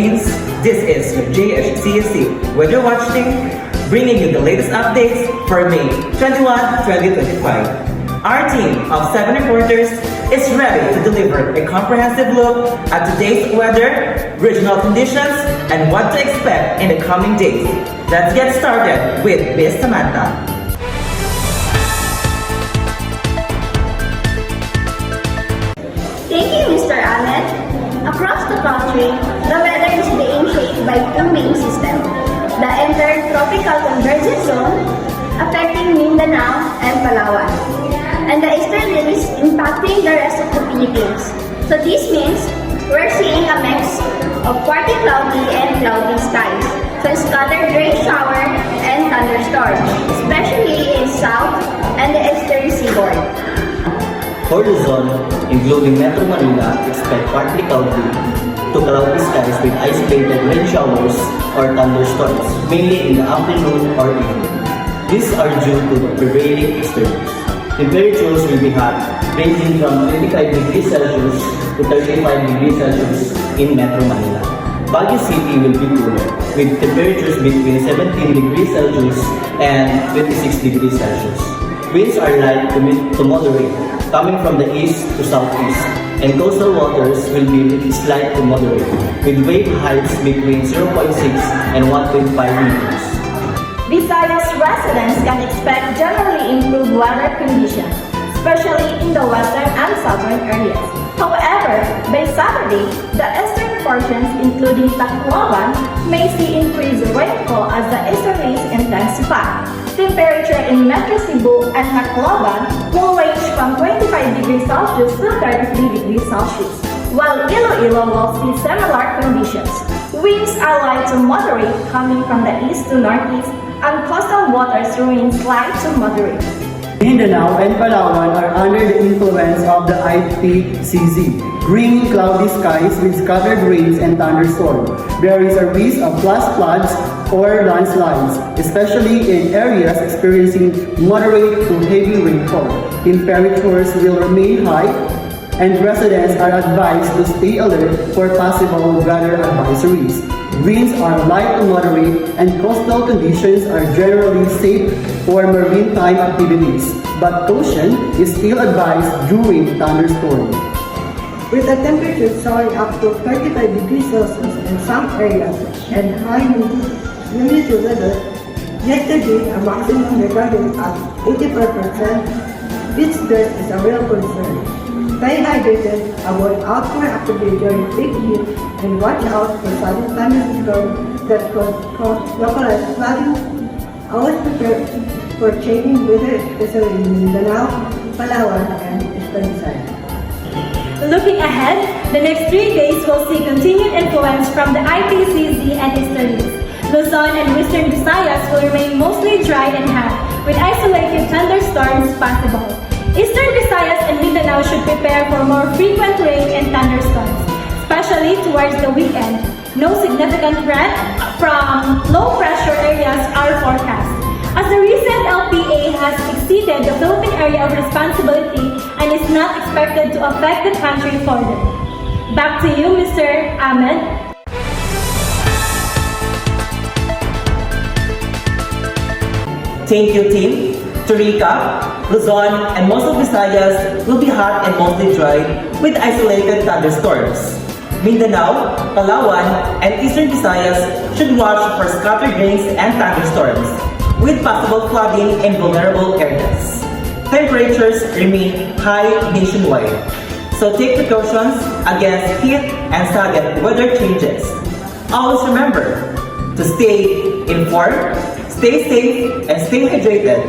Philippines. This is your JHCSC Weather Watch Team, bringing you the latest updates for May 21, 2025. Our team of 7 reporters is ready to deliver a comprehensive look at today's weather, regional conditions, and what to expect in the coming days. Let's get started with Miss Samantha. Thank you, Mr. Ahmed. Across the country, the weather is being shaped by two main systems. The intertropical convergence zone, affecting Mindanao and Palawan, and the easterlies impacting the rest of the Philippines. So this means we're seeing a mix of partly cloudy and cloudy skies. So scattered rain shower and thunderstorms, especially in south and the eastern seaboard. For Luzon, including Metro Manila, expect partly cloudy to cloudy skies with isolated rain showers or thunderstorms, mainly in the afternoon or evening. These are due to the prevailing extremes. Temperatures will be hot, ranging from 25 degrees Celsius to 35 degrees Celsius in Metro Manila. Baguio City will be cooler, with temperatures between 17 degrees Celsius and 26 degrees Celsius. Winds are light to moderate, coming from the east to southeast, and coastal waters will be slight to moderate, with wave heights between 0.6 and 1.5 meters. Visayas residents can expect generally improved weather conditions, especially in the western and southern areas. However, by Saturday, the eastern portions, including Tacloban, may see increased rainfall as the easterlies intensify. Temperature in Metro Cebu and Tacloban will range from 25 degrees Celsius to 33 degrees Celsius, while Iloilo will see similar conditions. Winds are light to moderate coming from the east to northeast, and coastal waters remain light to moderate. Mindanao and Palawan are under the influence of the IPCZ, bringing cloudy skies with scattered rains and thunderstorms. There is a risk of flash floods or landslides, especially in areas experiencing moderate to heavy rainfall. Temperatures will remain high, and residents are advised to stay alert for possible weather advisories. Winds are light to moderate, and coastal conditions are generally safe for maritime activities, but caution is still advised during thunderstorms. With the temperature soaring up to 35 degrees Celsius in some areas and high humidity level, yesterday a maximum recorded at 85%, beach dirt is a real concern. Stay hydrated, avoid outdoor activity during peak heat, and watch out for sudden thunderstorms that could cause localized flooding. Always prepare for changing weather, especially in Mindanao, Palawan, and Eastern Visayas. Looking ahead, the next 3 days will see continued influence from the IPCZ and easterlies. Luzon and Western Visayas will remain mostly dry and hot, with isolated thunderstorms possible. Eastern Visayas and Mindanao should prepare for more frequent rain and thunderstorms, especially towards the weekend. No significant threat from low-pressure areas are forecast, as the recent LPA has exceeded the Philippine area of responsibility and is not expected to affect the country further. Back to you, Mr. Ahmed. Thank you, team. To recap, Luzon and most of Visayas will be hot and mostly dry with isolated thunderstorms. Mindanao, Palawan, and Eastern Visayas should watch for scattered rains and thunderstorms, with possible flooding in vulnerable areas. Temperatures remain high nationwide, so take precautions against heat and sudden weather changes. Always remember to stay informed, stay safe, and stay hydrated.